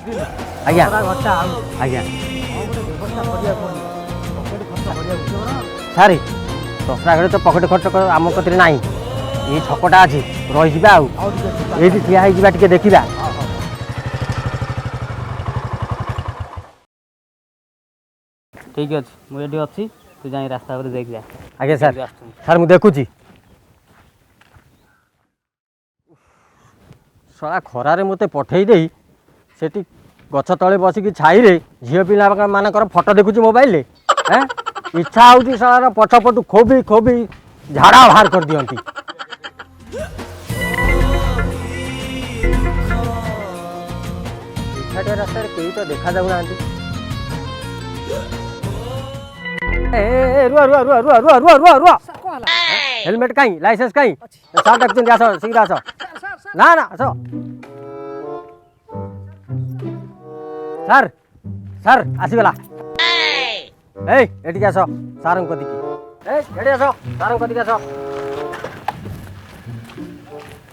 ଆଜ୍ଞା ଘଟା ଆଜ୍ଞା ବ୍ୟବସ୍ଥା କରିବାକୁ ପକେଟ ଖର୍ଚ୍ଚ କରିବାକୁ ସାର୍ ଦଶରା ଘରେ ତ ପକେଟ ଖର୍ଚ୍ଚ ଆମ କତିରେ ନାହିଁ। ଏଇ ଛକଟା ଅଛି ରହିଯିବା ଆଉ ଏଇଠି ଠିଆ ହେଇଯିବା ଟିକେ ଦେଖିବା। ଠିକ୍ ଅଛି ମୁଁ ଏଠି ଅଛି ତୁ ଯାଇ ରାସ୍ତା ଉପରେ ଦେଖି ଯା। ଆଜ୍ଞା ସାର୍ ସାର୍ ମୁଁ ଦେଖୁଛି। ଶଳା ଖରାରେ ମୋତେ ପଠେଇ ଦେଇ ସେଠି ଗଛ ତଳେ ବସିକି ଛାଇରେ ଝିଅ ପିଲାମାନଙ୍କର ଫଟୋ ଦେଖୁଛି ମୋବାଇଲରେ। ଇଚ୍ଛା ହେଉଛି ଶଳାର ପଛପଟୁ ଖୋବି ଖୋବି ଝାଡ଼ା ବାହାର କରିଦିଅନ୍ତି। ଏକାଠିଆ ରାସ୍ତାରେ କେହି ତ ଦେଖାଯାଉନାହାନ୍ତି। ରୁହ ରୁହ ରୁହ ରୁହ ରୁହ ରୁହ ରୁହ ରୁହ ହେଲମେଟ୍ କାହିଁ ଲାଇସେନ୍ସ କାହିଁ ସାର୍ ଡାକୁଛନ୍ତି ଆସ ଶୀଘ୍ର ଆସ। ନା ନା ଆସ ସାର୍ ସାର୍ ଆସିଗଲା। ଏଇ ଏଠିକି ଆସ ସାରଙ୍କ କତିକି। ଏଠି ଆସ ସାରଙ୍କ କତିକି ଆସ।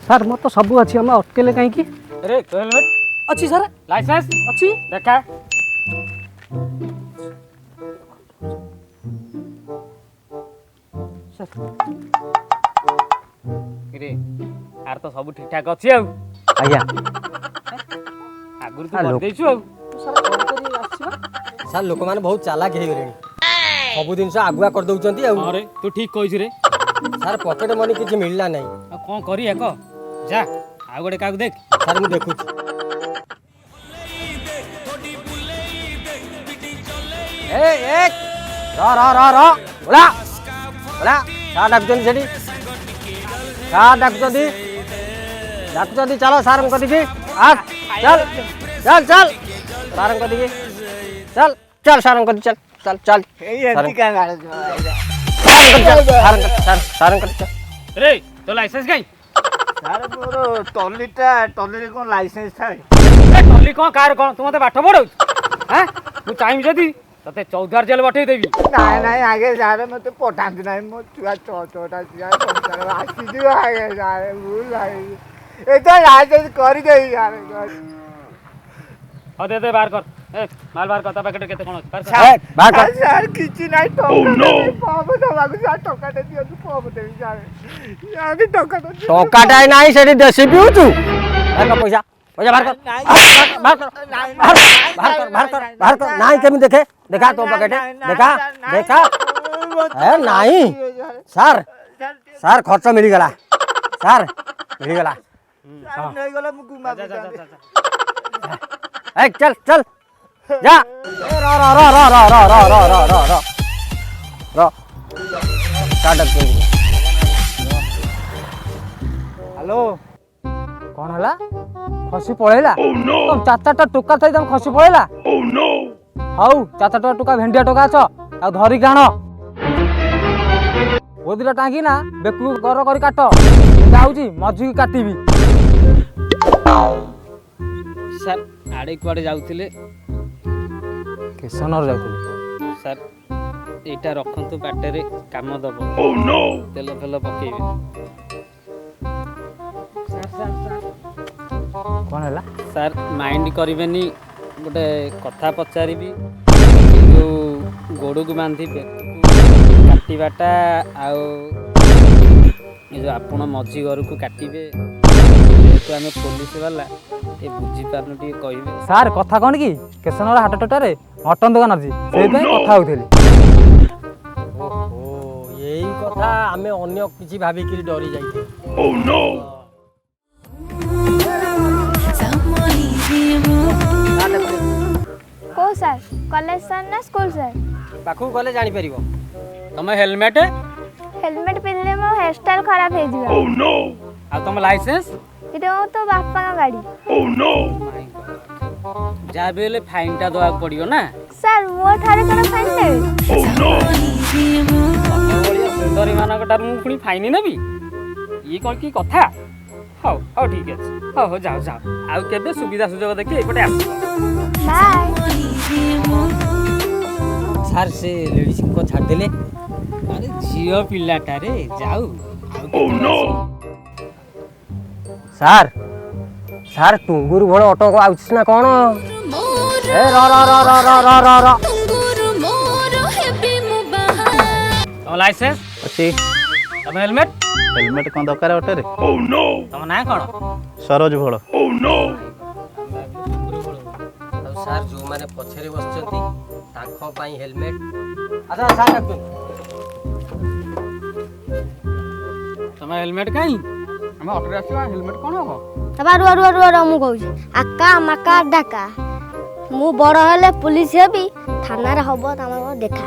ସାର୍ ମୋର ତ ସବୁ ଅଛି ଆମେ ଅଟକେଇଲେ କାହିଁକି? ରେ ତୋ ହେଲମେଟ୍ ଅଛି ସାର୍ ଲାଇସେନ୍ସ ଅଛି ଦେଖା। ରେ ଆର ତ ସବୁ ଠିକ୍ ଠାକ୍ ଅଛି ଆଉ। ଆଜ୍ଞା ଆଗରୁ ତୁ କରିଦେଇଛୁ ଆଉ। ସାର୍ ଲୋକମାନେ ବହୁତ ଚାଲାକ ହେଇଗଲେଣି। ସବୁ ଜିନିଷ ଆଗୁଆ କରିଦେଉଛନ୍ତି ଆଉ। ହଁ ରେ ତୁ ଠିକ୍ କହିଛୁ ରେ। ସାର୍ ପକେଟ ମନି କିଛି ମିଳିଲା ନାହିଁ। ଆଉ କ'ଣ କରିବା କହ ଯା ଆଉ ଗୋଟେ କାହାକୁ ଦେଖ। ସାର୍ ମୁଁ ଦେଖୁଛି। ସାର୍ ଡାକୁଛନ୍ତି ସେଠି ସାର୍ ଡାକୁଛନ୍ତି ଚାଲ ସାରଙ୍କ କତିକି। ଚାଲ ଚାଲ ଚାଲ ସାରଙ୍କ କତିକି ଚାଲ ଚାଲ ସାରଙ୍କ କତିକି ଚାଲ ଚାଲ ଚାଲ ସାରଙ୍କ କତିକି। ରେ ତୋ ଲାଇସେନ୍ସ କାହିଁ? ସାର୍ ମୋର ଟଲିରେ କ'ଣ ଲାଇସେନ୍ସ ଥାଏ? ଟଲି କ'ଣ କାହାର କ'ଣ ତୁ ମୋତେ ପାଠ ପଢ଼ଉଛୁ? ମୁଁ ଚାହିଁବି ଯଦି ତତେ 14 ଜେଲ୍ ପଠେଇ ଦେବି। ନାଇଁ ଆଜ୍ଞା ସାର୍ ମୋତେ ପଠାନ୍ତୁ ନାହିଁ। ମୋ ଛୁଆ ଛୋଟା ଛୁଆ ଆସିଯିବ ଆଜ୍ଞା ସାର୍ ଭୁଲ ଏତ ଲାଇସେନ୍ସ କରିଦେବି ସାର୍। ହଁ ଦେ ବାହାର କର ମାଲ ବାହାର କର ତା ପାଖରେ କେତେ କ'ଣ ଅଛି ସାର୍ କିଛି ନାହିଁ ପମ୍ପ ଦେବାକୁ ସାର୍ ଟଙ୍କାଟେ ଦିଅନ୍ତୁ ପମ୍ପ ଦେବି ସାର୍। ଟଙ୍କାଟା ନାହିଁ ସେଠି ଦେଶୀ ପିଉଛୁ। ପଇସା ପଇସା ବାହାର କର ନାହିଁ କେମିତି ଦେଖେ ଦେଖା ତୋ ପକେଟେ ଦେଖା ଦେଖା ନାହିଁ। ସାର୍ ସାର୍ ଖର୍ଚ୍ଚ ମିଳିଗଲା ସାର୍ ମିଳିଗଲା। ନେଇଗଲେ ମୁଁ ଗୁମା चल चल जा रो रो रो रो रो रो रो रो रो रो रो रो हेलो कौन है खसी पड़ेगा तुम 4-4टा टोका थी तुम खसी पड़ेगा हाउ 4-4 टोका भेंडिया टोका अच आ धरिक आण ओदिटा टांगी ना बेकू गर कर काट जाऊँगी मझी काटबी ସାର୍ ଆଡ଼େ କୁଆଡ଼େ ଯାଉଥିଲେ? କେଶନର ଯାଉଥିଲି ସାର୍ ଏଇଟା ରଖନ୍ତୁ ବାଟରେ କାମ ଦେବ। ତେଲ ଫେଲ ପକେଇବେ। କଣ ହେଲା? ସାର୍ ମାଇଣ୍ଡ କରିବେନି ଗୋଟେ କଥା ପଚାରିବି। ଯେଉଁ ଗୋଡ଼କୁ ବାନ୍ଧି କାଟିବାଟା ଆଉ ଏ ଯେଉଁ ଆପଣ ମଝି ଘରକୁ କାଟିବେ ଯେହେତୁ ଆମେ ପୋଲିସ ବାଲା ଏ ବୁଝିପାରୁନୁ ଟିକେ କହିବେ। ସାର୍ କଥା କଣ କି କେଶନର ହାଟ ଟୋଟାରେ ମଟନ ଦୋକାନ ଅଛି ସେଇଥିପାଇଁ କଥା ହଉଥିଲି। ଓହୋ ଏଇ କଥା ଆମେ ଅନ୍ୟ କିଛି ଭାବିକିରି ଡରି ଯାଇଥିଲୁ। କୋଉ ସାର୍ କଲେଜ ସାର୍ ନା ସ୍କୁଲ ସାର୍? ପାଖକୁ ଗଲେ ଜାଣିପାରିବ। ତମେ ହେଲମେଟ୍ ପିନ୍ଧିଲେ ମୋ ହେୟାରଷ୍ଟାଇଲ ଖରାପ ହେଇଯିବ। ଆଉ ତମ ଲାଇସେନ୍ସ? ଏଇଟା ତ ବାପାଙ୍କ ଗାଡ଼ି। ଯାହା ବି ହେଲେ ଫାଇନଟା ଦେବାକୁ ପଡ଼ିବ ନା। ସାର୍ ମୋ ଠାରେ କ'ଣ ଫାଇନ୍ ନେବେ? ସୁନ୍ଦରୀ ମାନଙ୍କ ଠାରୁ ମୁଁ ପୁଣି ଫାଇନ ନେବି? ଇଏ କ'ଣ କି କଥା? ହଉ ହଉ ଠିକ୍ ଅଛି ହଉ ଯାଅ ଯାଅ ଆଉ କେବେ ସୁବିଧା ସୁଯୋଗ ଦେଖି ଏପଟେ ଆସିବ। ସାର୍ ସେ ଲେଡ଼ିସ୍ଙ୍କ ଛାଡ଼ିଦେଲେ। ଆରେ ଝିଅ ପିଲାଟାରେ ଯାଉ ସାର୍ ସାର୍ ଟୁଙ୍ଗୁରୁ ଭଳ ଅଟକ ଆଉଛି ନା କ'ଣ? ଏ ର ର ର ର ର ର ର ର ତମ ଲାଇସେନ୍ସ ଅଛି। ତମ ହେଲମେଟ ହେଲମେଟ କ'ଣ ଦରକାର ଅଟୋରେ? ତମ ନାଁ କ'ଣ? ସରୋଜ ଭୋଳ। ଆଉ ସାର୍ ଯେଉଁମାନେ ପଛରେ ବସିଛନ୍ତି ତାଙ୍କ ପାଇଁ ହେଲମେଟ। ଆଚ୍ଛା ସାର୍ ଡାକୁଛନ୍ତି। ତମ ହେଲମେଟ କାହିଁ? ଆମେ ଅଟୋରେ ଆସିବା, ହେଲମେଟ କ'ଣ ହବ? ବାବା ରୁହ ମୁଁ କହୁଛି ଆକା ମାକା ଡାକା ମୁଁ ବଡ଼ ହେଲେ ପୁଲିସ ହେବି ଥାନାରେ ହବ ତମର ଦେଖା।